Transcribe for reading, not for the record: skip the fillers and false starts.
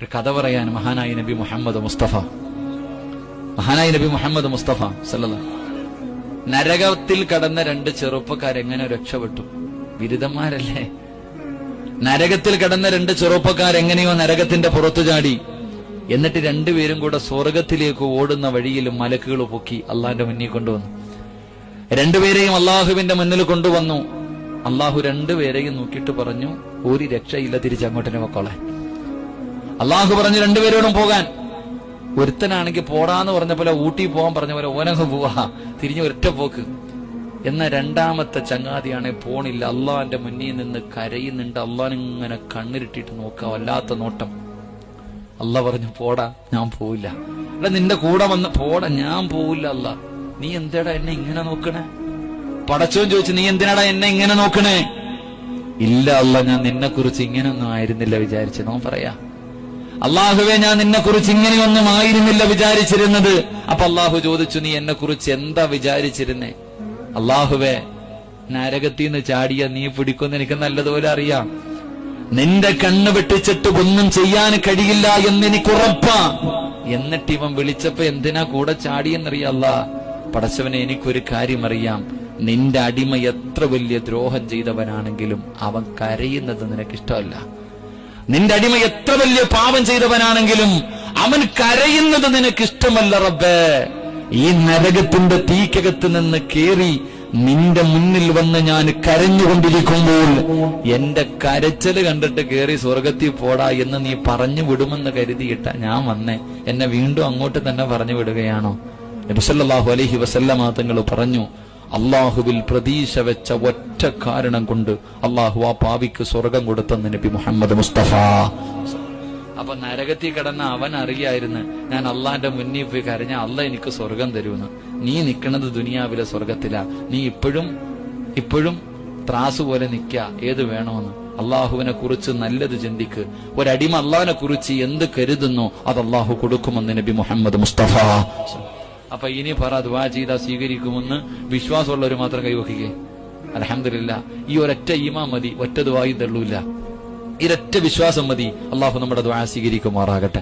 ഒരു കഥ പറയാൻ മഹാനായ നബി മുഹമ്മദ് മുസ്തഫ സല്ലല്ലാഹു നരകത്തിൽ കടന്ന രണ്ട് ചെറുപ്പക്കാരെങ്ങനെ രക്ഷപ്പെട്ടു? ബിരുദന്മാരല്ലേ? നരകത്തിൽ കടന്ന രണ്ട് ചെറുപ്പക്കാരെങ്ങനെയോ നരകത്തിന്റെ പുറത്തു ചാടി. എന്നിട്ട് രണ്ടുപേരും കൂടെ സ്വർഗത്തിലേക്ക് ഓടുന്ന വഴിയിൽ മലക്കുകൾ പൊക്കി അള്ളാന്റെ മുന്നിൽ കൊണ്ടുവന്നു. രണ്ടുപേരെയും അള്ളാഹുവിന്റെ മുന്നിൽ കൊണ്ടുവന്നു. അള്ളാഹു രണ്ടുപേരെയും നോക്കിയിട്ട് പറഞ്ഞു, ഒരു രക്ഷയില്ല, തിരിച്ചങ്ങോട്ടിന് പൊക്കോളെ. അള്ളാഹു പറഞ്ഞു രണ്ടുപേരോടും പോകാൻ. ഒരുത്തനാണെങ്കിൽ പോടാന്ന് പറഞ്ഞ പോലെ ഊട്ടി പോകാൻ പറഞ്ഞ പോലെ ഓനങ്ങ് പോവാ, തിരിഞ്ഞ് ഒരൊറ്റ പോക്ക്. എന്ന രണ്ടാമത്തെ ചങ്ങാതിയാണെ പോണില്ല, അള്ളാന്റെ മുന്നിൽ നിന്ന് കരയുന്നുണ്ട്. അള്ളാഹിങ്ങനെ കണ്ണിരിട്ടിട്ട് നോക്കാം, വല്ലാത്ത നോട്ടം. അള്ളാഹ് പറഞ്ഞു, പോടാ, ഞാൻ പോവില്ല. എടാ നിന്റെ കൂടെ വന്ന് പോടാ, ഞാൻ പോവില്ല. അല്ലാ, നീ എന്താടാ എന്നെ ഇങ്ങനെ നോക്കണേ? പടച്ചോൻ ചോദിച്ചു, നീ എന്തിനാടാ എന്നെ ഇങ്ങനെ നോക്കണേ? ഇല്ല അല്ലാ, ഞാൻ നിന്നെ കുറിച്ച് ഇങ്ങനെയൊന്നും ആയിരുന്നില്ല വിചാരിച്ചത്. നോൻ പറയാ, അള്ളാഹുവെ, ഞാൻ നിന്നെ കുറിച്ച് ഇങ്ങനെയൊന്നും ആയിരുന്നില്ല വിചാരിച്ചിരുന്നത്. അപ്പൊ അള്ളാഹു ചോദിച്ചു, നീ എന്നെ കുറിച്ച് എന്താ വിചാരിച്ചിരുന്നേ? അള്ളാഹുവെ, നരകത്തിന്ന് ചാടിയ നീ പിടിക്കുമെന്ന് എനിക്ക് നല്ലതുപോലെ അറിയാം. നിന്റെ കണ്ണ് വെട്ടിച്ചിട്ട് ഒന്നും ചെയ്യാൻ കഴിയില്ല എന്നെനിക്ക് ഉറപ്പാ. എന്നിട്ട് ഇവൻ വിളിച്ചപ്പോ എന്തിനാ കൂടെ ചാടിയെന്നറിയാല്ല. പടച്ചവനെ, എനിക്കൊരു കാര്യം അറിയാം, നിന്റെ അടിമ എത്ര വലിയ ദ്രോഹം ചെയ്തവനാണെങ്കിലും അവൻ കരയുന്നത് നിനക്കിഷ്ടമല്ല. നിന്റെ അടിമ എത്ര വലിയ പാപം ചെയ്തവനാണെങ്കിലും അവൻ കരയുന്നത് നിനക്കിഷ്ടമല്ല റബ്ബേ. ഈ നരകത്തിന്റെ തീക്കകത്ത് നിന്ന് കേറി നിന്റെ മുന്നിൽ വന്ന് ഞാൻ കരഞ്ഞുകൊണ്ടിരിക്കുമ്പോൾ എന്റെ കരച്ചല് കണ്ടിട്ട് കേറി സ്വർഗത്തിൽ പോടാ എന്ന് നീ പറഞ്ഞു വിടുമെന്ന് കരുതിയിട്ട ഞാൻ വന്നേ. എന്നെ വീണ്ടും അങ്ങോട്ട് തന്നെ പറഞ്ഞു വിടുകയാണോ? നബി സല്ലല്ലാഹു അലൈഹി വസല്ലമ തങ്ങൾ പറഞ്ഞു, അള്ളാഹുവിൽ പ്രതീക്ഷ വെച്ച ഒറ്റ കാരണം കൊണ്ട് അള്ളാഹു ആ പാവിക്ക് സ്വർഗം കൊടുത്തെന്ന് നബി മുഹമ്മദ് മുസ്തഫ. അപ്പൊ നരകത്തിൽ കിടന്ന അവൻ അറിയായിരുന്നു, ഞാൻ അള്ളാന്റെ മുന്നിൽ പോയി കരഞ്ഞ അള്ളാഹ് എനിക്ക് സ്വർഗം തരുമെന്ന്. നീ നിൽക്കുന്നത് ദുനിയാവിലെ സ്വർഗത്തിലാ. നീ ഇപ്പോഴും ത്രാസ് പോലെ നിക്ക, ഏത് വേണമെന്ന്. അള്ളാഹുവിനെ കുറിച്ച് നല്ലത് ചിന്തിക്ക്. ഒരടിമ അള്ളാഹിനെ കുറിച്ച് എന്ത് കരുതുന്നോ അത് അള്ളാഹു കൊടുക്കുമെന്ന് നബി മുഹമ്മദ് മുസ്തഫ. അപ്പൊ ഇനി പറ, ദുആ ചെയ്താ സ്വീകരിക്കുമെന്ന് വിശ്വാസമുള്ളവർ മാത്രം കൈവക്കുക. അൽഹംദുലില്ലാ, ഈ ഒരൊറ്റ ഈമാൻ മതി, ഒറ്റ ദുആയും തള്ളൂല്ല. ഇരൊറ്റ വിശ്വാസം മതി. അള്ളാഹു നമ്മുടെ ദുആ സ്വീകരിക്കുമാറാകട്ടെ.